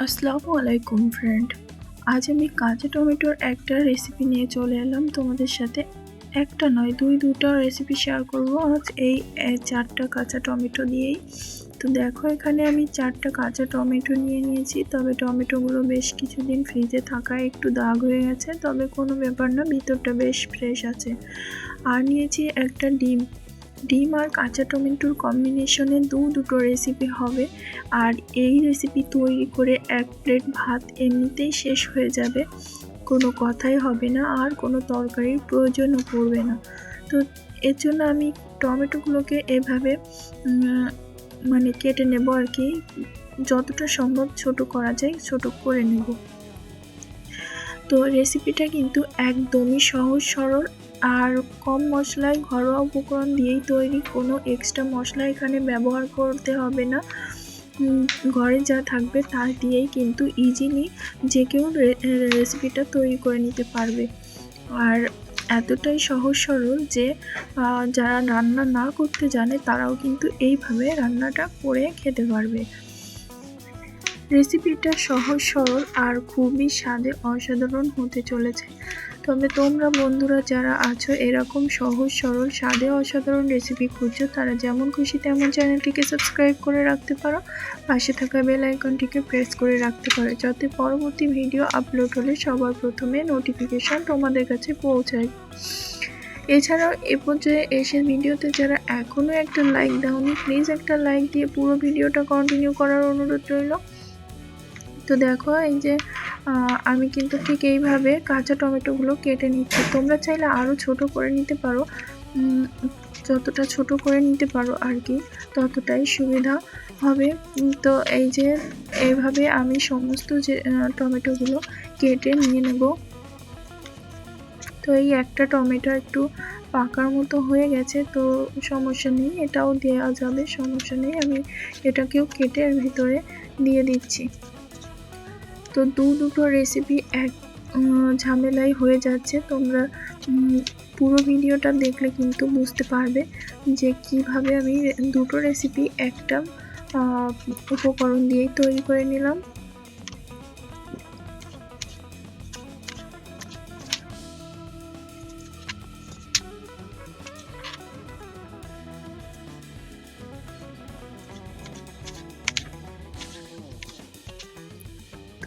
আসসালামু আলাইকুম ফ্রেন্ড। আজ আমি কাঁচা টমেটোর একটা রেসিপি নিয়ে চলে এলাম তোমাদের সাথে। একটা নয় দুটা রেসিপি শেয়ার করব আজ এই 4টা কাঁচা টমেটো দিয়েই। তো দেখো এখানে আমি 4টা কাঁচা টমেটো নিয়ে নিয়েছি, তবে টমেটোগুলো বেশ কিছুদিন ফ্রিজে থাকায় একটু দাগ হয়ে গেছে, তবে কোনো ব্যাপার না, ভিতরটা বেশ ফ্রেশ আছে। আর নিয়েছি একটা ডিম আর কাঁচা টমেটোর কম্বিনেশনে দুটো রেসিপি হবে। আর এই রেসিপি তৈরি করে 1 প্লেট ভাত এমনিতেই শেষ হয়ে যাবে, কোনো কথাই হবে না, আর কোনো তরকারির প্রয়োজনও পড়বে না। তো এর জন্য আমি টমেটোগুলোকে এভাবে কেটে নেব আর কি, যতটা সম্ভব ছোট করা যায় ছোট করে নেব। তো রেসিপিটা কিন্তু একদমই সহজ সরল আর কম মশলায় ঘরোয়া উপকরণ দিয়েই তৈরি, কোনো এক্সট্রা মশলা এখানে ব্যবহার করতে হবে না। ঘরে যা থাকবে তা দিয়েই কিন্তু ইজিলি যে কেউ রেসিপিটা তৈরি করে নিতে পারবে। আর এতটাই সহজ সরল যে যারা রান্না না করতে জানে তারাও কিন্তু এইভাবে রান্নাটা করে খেতে পারবে। রেসিপিটা সহজ সরল আর খুবই স্বাদে অসাধারণ হতে চলেছে। তবে তোমরা বন্ধুরা যারা আছো এরকম সহজ সরল স্বাদে অসাধারণ রেসিপি খুঁজছো, তারা যেমন খুশি তেমন চ্যানেলটিকে সাবস্ক্রাইব করে রাখতে পারো, পাশে থাকা বেল আইকনটিকে প্রেস করে রাখতে পারো, যাতে পরবর্তী ভিডিও আপলোড হলে সবার প্রথমে নোটিফিকেশন তোমাদের কাছে পৌঁছায়। এছাড়াও এ পর্যায়ে এসে ভিডিওতে যারা এখনও একটা লাইক দাওনি, প্লিজ একটা লাইক দিয়ে পুরো ভিডিওটা কন্টিনিউ করার অনুরোধ রইল। তো দেখো এই যে আমি কিন্তু ঠিক এইভাবে কাঁচা টমেটোগুলো কেটে নিচ্ছি। তোমরা চাইলে আরও ছোট করে নিতে পারো, যতটা ছোট করে নিতে পারো আর কি ততটাই সুবিধা হবে। তো এই যে এইভাবে আমি সমস্ত যে টমেটোগুলো কেটে নিয়ে নেব। তো এই একটা টমেটো একটু পাকার মতো হয়ে গেছে, তো সমস্যা নেই, এটাও দেওয়া যাবে, সমস্যা নেই। আমি এটাকেও কেটে এর ভিতরে দিয়ে দিচ্ছি। তো দুটো রেসিপি এক ঝামেলাই হয়ে যাচ্ছে। তোমরা পুরো ভিডিওটা দেখলে কিন্তু বুঝতে পারবে যে কিভাবে আমি দুটো রেসিপি একটা উপকরণ দিয়েই তৈরি করে নিলাম।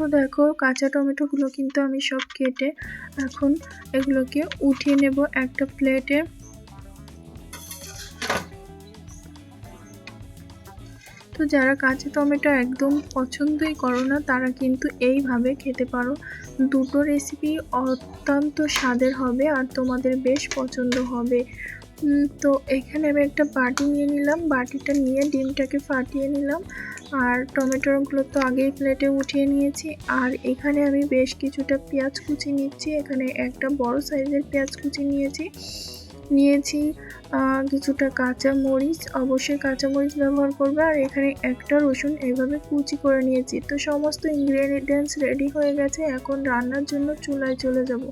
তো দেখো কাঁচা টমেটোগুলো কিন্তু আমি সব কেটে এখন এগুলোকে উঠিয়ে নেব একটা প্লেটে। তো যারা কাঁচা টমেটো একদম পছন্দই করো না তারা কিন্তু এইভাবে খেতে পারো। দুটো রেসিপি অত্যন্ত স্বাদের হবে আর তোমাদের বেশ পছন্দ হবে। তো এখানে আমি একটা বাটি নিয়ে নিলাম, বাটিটা নিয়ে ডিমটাকে ফাটিয়ে নিলাম, আর টমেটোগুলো তো আগেই প্লেটে উঠিয়ে নিয়েছি। আর এখানে আমি বেশ কিছুটা পেঁয়াজ কুচি নিচ্ছি, এখানে একটা বড় সাইজের পেঁয়াজ কুচি নিয়েছি কিছুটা কাঁচা মরিচ, অবশ্যই কাঁচা মরিচ ব্যবহার করবে, আর এখানে একটা রসুন এইভাবে কুচি করে নিয়েছি। তো সমস্ত ইনগ্রেডিয়েন্টস রেডি হয়ে গেছে, এখন রান্নার জন্য চুলায় চলে যাব।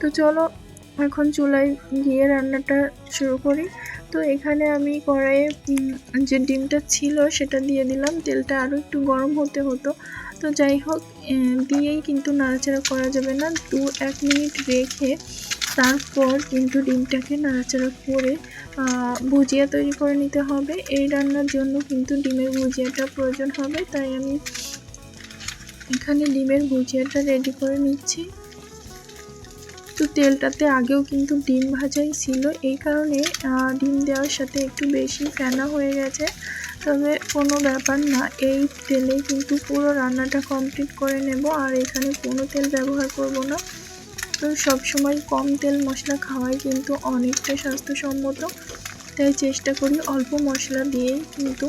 তো চলো এখন চুলায় গিয়ে রান্নাটা শুরু করি। তো এখানে আমি কড়াইয়ে যে ডিমটা ছিল সেটা দিয়ে দিলাম, তেলটা আরও একটু গরম হতে হতো। তো যাই হোক, দিয়েই কিন্তু নাড়াচাড়া করা যাবে না, 1 মিনিট রেখে তারপর কিন্তু ডিমটাকে নাড়াচাড়া করে ভুজিয়া তৈরি করে নিতে হবে। এই রান্নার জন্য কিন্তু ডিমের ভুজিয়াটা প্রয়োজন হবে, তাই আমি এখানে ডিমের ভুজিয়াটা রেডি করে নিচ্ছি। তো তেলটাতে আগেও কিন্তু ডিম ভাজাই ছিল, এই কারণে ডিম দেওয়ার সাথে একটু বেশি ফেনা হয়ে গেছে, তবে কোনো ব্যাপার না, এই তেলেই কিন্তু পুরো রান্নাটা কমপ্লিট করে নেব। আর এখানে কোনো তেল ব্যবহার করব না। তো সবসময় কম তেল মশলা খাওয়াই কিন্তু অনেকটা স্বাস্থ্যসম্মত, তাই চেষ্টা করি অল্প মশলা দিয়েই কিন্তু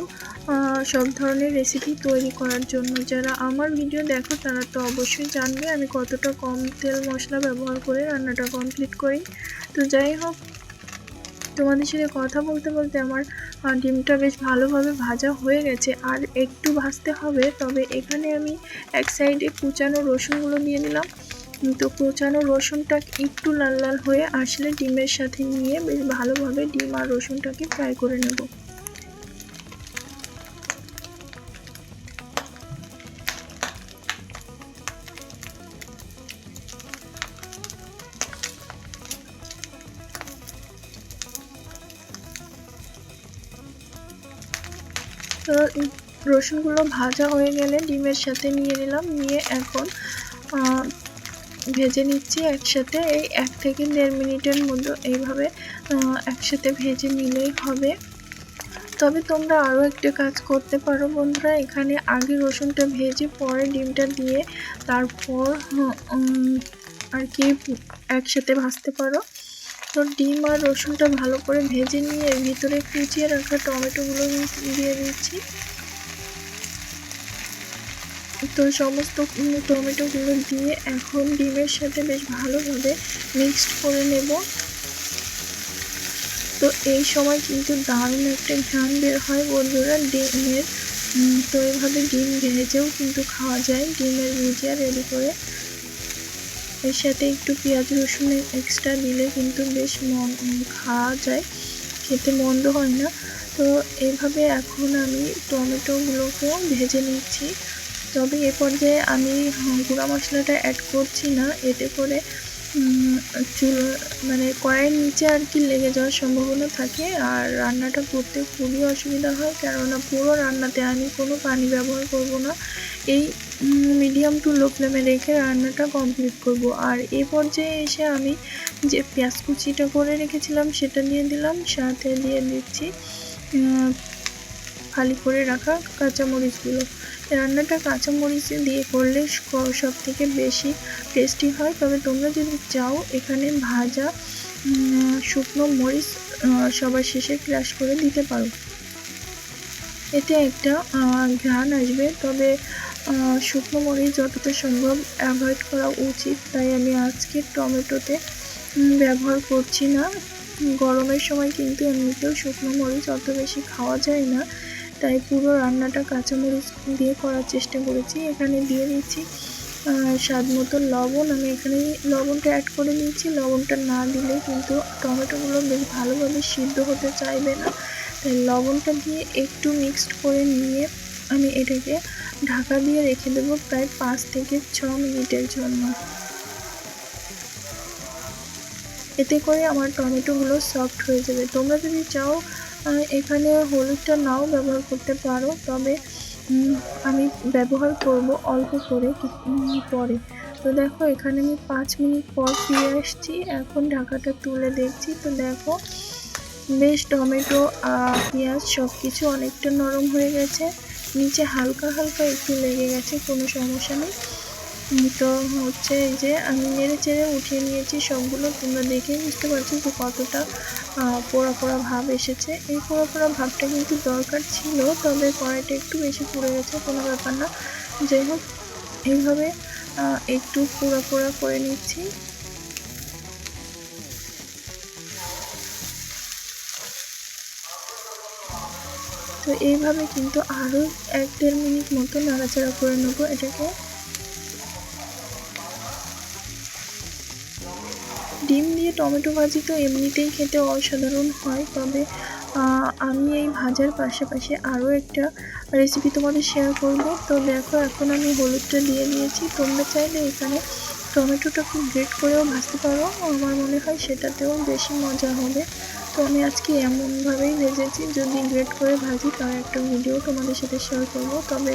সব ধরনের রেসিপি তৈরি করার জন্য। যারা আমার ভিডিও দেখো তারা তো অবশ্যই জানবে আমি কতটা কম তেল মশলা ব্যবহার করে রান্নাটা কমপ্লিট করি। তো যাই হোক, তোমাদের সাথে কথা বলতে বলতে আমার ডিমটা বেশ ভালোভাবে ভাজা হয়ে গেছে, আর একটু ভাজতে হবে। তবে এখানে আমি এক সাইডে কুচানো রসুনগুলো দিয়ে দিলাম। তো কুচানো রসুনটা একটু লাল লাল হয়ে আসলে ডিমের সাথে নিয়ে বেশ ভালোভাবে ডিম আর রসুনটাকে ফ্রাই করে নেব। রসুনগুলো ভাজা হয়ে গেলে ডিমের সাথে নিয়ে নিলাম, নিয়ে এখন ভেজে নিচ্ছি একসাথে। এই 1 থেকে 1.5 মিনিটের মধ্যে এইভাবে একসাথে ভেজে নিলেই হবে। তবে তোমরা আরও একটা কাজ করতে পারো বন্ধুরা, এখানে আগে রসুনটা ভেজে পরে ডিমটা দিয়ে তারপর আর কি একসাথে ভাজতে পারো। তো ডিম আর রসুনটা ভালো করে ভেজে নিয়ে ভিতরে কুচিয়ে রাখা টমেটোগুলো দিয়ে দিচ্ছি। তো সমস্ত টমেটোগুলো দিয়ে এখন ডিমের সাথে বেশ ভালোভাবে মিক্সড করে নেব। তো এই সময় কিন্তু দারুণ একটা ঘ্রাণ বের হয় বন্ধুরা ডিমের। তো এইভাবে ডিম ভেজেও কিন্তু খাওয়া যায়, ডিমের ভুজিয়া রেডি করে। এর সাথে একটু পেঁয়াজ রসুন এক্সট্রা দিলে কিন্তু বেশ খাওয়া যায়, খেতে মন্দ হয় না। তো এইভাবে এখন আমি টমেটোগুলোকেও ভেজে নিচ্ছি। তবে এ পর্যায়ে আমি গুঁড়া মশলাটা অ্যাড করছি না, এতে করে মানে কড়াইয়ের নিচে আর কি লেগে যাওয়ার সম্ভাবনা থাকে আর রান্নাটা করতে খুবই অসুবিধা হয়। কেননা পুরো রান্নাতে আমি কোনো পানি ব্যবহার করব না, এই মিডিয়াম টু লো ফ্লেমে রেখে রান্নাটা কমপ্লিট করব। আর এই পর্যায়ে এসে আমি যে পেঁয়াজ কুচিটা করে রেখেছিলাম সেটা দিয়ে দিলাম, সাথে দিয়ে দিচ্ছি ফালি করে রাখা কাঁচামরিচগুলো। রান্নাটা কাঁচামরিচ দিয়ে করলে সব থেকে বেশি টেস্টি হয়। তবে তোমরা যদি চাও এখানে ভাজা শুকনো মরিচ সবার শেষে ক্রাশ করে দিতে পারো, এতে একটা ঘ্রাণ আসবে। তবে শুকনো মরিচ যতটা সম্ভব অ্যাভয়েড করা উচিত, তাই আমি আজকে টমেটোতে ব্যবহার করছি না। গরমের সময় কিন্তু এমনিতেও শুকনো মরিচ অত বেশি খাওয়া যায় না, তাই পুরো রান্নাটা কাঁচামরিচ দিয়ে করার চেষ্টা করেছি। এখানে দিয়ে দিচ্ছি স্বাদ মতো লবণ। আমি এখানে লবণটা অ্যাড করে দিয়েছি, লবণটা না দিলে কিন্তু টমেটোগুলো বেশ ভালোভাবে সিদ্ধ হতে চাইবে না, তাই লবণটা দিয়ে একটু মিক্সড করে নিয়ে আমি এটাকে ঢাকা দিয়ে রেখে দেবো প্রায় 5 থেকে 6 মিনিটের জন্য। এতে করে আমার টমেটোগুলো সফট হয়ে যাবে। তোমরা যদি চাও এখানে হলুদটা নাও ব্যবহার করতে পারো, তবে আমি ব্যবহার করব অল্প করে পরে। তো দেখো এখানে আমি 5 মিনিট পর ফিরে আসছি, এখন ঢাকাটা তুলে দেখছি। তো দেখো বেশ টমেটো পেঁয়াজ সব কিছু অনেকটা নরম হয়ে গেছে, নিচে হালকা হালকা একটু লেগে গেছে, কোনো সমস্যা নেই। তো হচ্ছে এই যে আমি নেড়ে চেড়ে উঠিয়ে নিয়েছি সবগুলো। তোমরা দেখেই বুঝতে পারছো যে কতটা পোড়া পোড়া ভাব এসেছে। এই পোড়া পোড়া ভাবটা কিন্তু দরকার ছিল, তবে কড়াইটা একটু বেশি পুড়ে গেছে, কোনো ব্যাপার না। যাই হোক এইভাবে একটু পোড়া পোড়া করে নিচ্ছি। তো এইভাবে কিন্তু আরও 1-1.5 মিনিট মতো নাড়াচাড়া করে নেবো এটাকে। ডিম দিয়ে টমেটো ভাজি তো এমনিতেই খেতে অসাধারণ হয়, তবে আমি এই ভাজার পাশাপাশি আরও একটা রেসিপি তোমাদের শেয়ার করব। তো দেখো এখন আমি হলুদটা দিয়ে দিয়েছি, তোমরা চাইলে এখানে টমেটোটাকে গ্রেট করেও ভাজতে পারো, আমার মনে হয় সেটাতেও বেশি মজা হবে। তো আমি আজকে এমনভাবেই ভেজেছি, যদি গ্রেট করে ভাজি তার একটা ভিডিও তোমাদের সাথে শেয়ার করব। তবে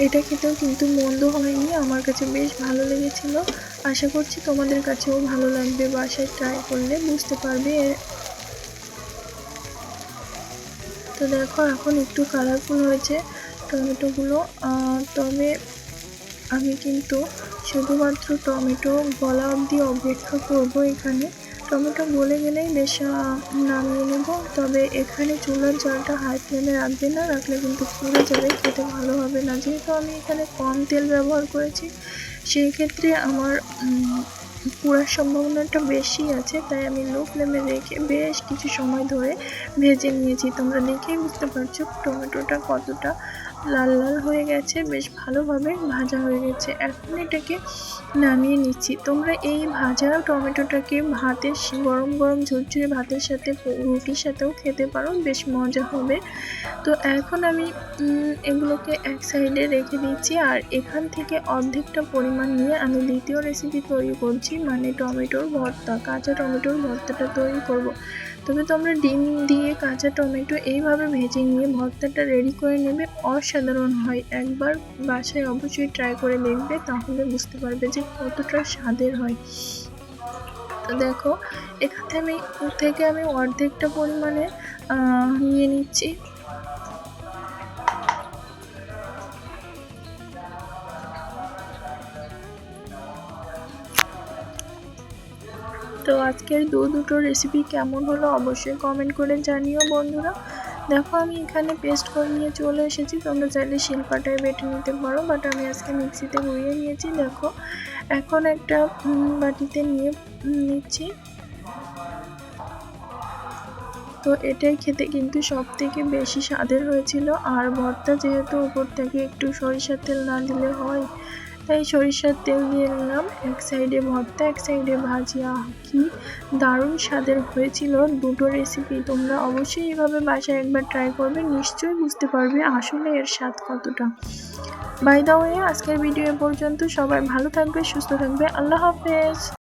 এটা খেতেও কিন্তু মন্দ হয়নি, আমার কাছে বেশ ভালো লেগেছিল। আশা করছি তোমাদের কাছেও ভালো লাগবে, বাসায় ট্রাই করলে বুঝতে পারবে। তো দেখো এখন একটু কালারফুল হয়েছে টমেটোগুলো, তবে আমি কিন্তু শুধুমাত্র টমেটো গলা অবধি অপেক্ষা করব। এখানে টমেটো গলে গেলেই বেশ নামিয়ে নেব। তবে এখানে চুলার জালটা হাই ফ্লেমে রাখবে না, রাখলে কিন্তু পুড়ে যাবে, খেতে ভালো হবে না। যেহেতু আমি এখানে কম তেল ব্যবহার করেছি, সেই ক্ষেত্রে আমার পোড়ার সম্ভাবনাটা বেশি আছে, তাই আমি লো ফ্লেমে রেখে বেশ কিছু সময় ধরে ভেজে নিয়েছি। তোমরা দেখেই বুঝতে পারছো টমেটোটা কতটা লাল লাল হয়ে গেছে, বেশ ভালোভাবে ভাজা হয়ে গেছে। এখন এটাকে নামিয়ে নিচ্ছি। তোমরা এই ভাজা টমেটোটাকে ভাতের গরম গরম ঝরঝরে ভাতের সাথে রুটির সাথেও খেতে পারো, বেশ মজা হবে। তো এখন আমি এগুলোকে এক সাইডে রেখে দিচ্ছি, আর এখান থেকে অর্ধেকটা পরিমাণ নিয়ে আমি দ্বিতীয় রেসিপি তৈরি করছি, মানে টমেটোর ভর্তা, কাঁচা টমেটোর ভর্তাটা তৈরি করব। তবে তোমরা ডিম দিয়ে কাঁচা টমেটো এইভাবে ভেজে নিয়ে ভর্তাটা রেডি করে নেবে, অসাধারণ হয়। একবার বাসায় অবশ্যই ট্রাই করে দেখবে, তাহলে বুঝতে পারবে যে কতটা স্বাদের হয়। তো দেখো এখানে আমি অর্ধেকটা পরিমাণে নিয়ে নিচ্ছি। তো আজকের দুটো রেসিপি কেমন হলো অবশ্যই কমেন্ট করে জানিও বন্ধুরা। দেখো আমি এখানে পেস্ট করে নিয়ে চলে এসেছি, তোমরা চাইলে শিলপাটায় বেটে নিতে পারো, বাট আমি আজকে মিক্সিতে গুঁড়িয়ে নিয়েছি। দেখো এখন একটা বাটিতে নিয়ে নিচ্ছি। তো এটাই খেতে কিন্তু সব থেকে বেশি স্বাদের হয়েছিল। আর ভর্তা যেহেতু উপর থেকে একটু সরিষার তেল না দিলে হয়, তাই সরিষার তেল দিয়ে নিলাম। এক সাইডে ভর্তা, এক সাইডে ভাজি। কি দারুণ স্বাদের হয়েছিল দুটো রেসিপি। তোমরা অবশ্যই এইভাবে বাসায় একবার ট্রাই করবে, নিশ্চয়ই বুঝতে পারবে আসলে এর স্বাদ কতটা। বাই দ্য ওয়ে, আজকের ভিডিও পর্যন্ত। সবাই ভালো থাকবে, সুস্থ থাকবে। আল্লাহ হাফেজ।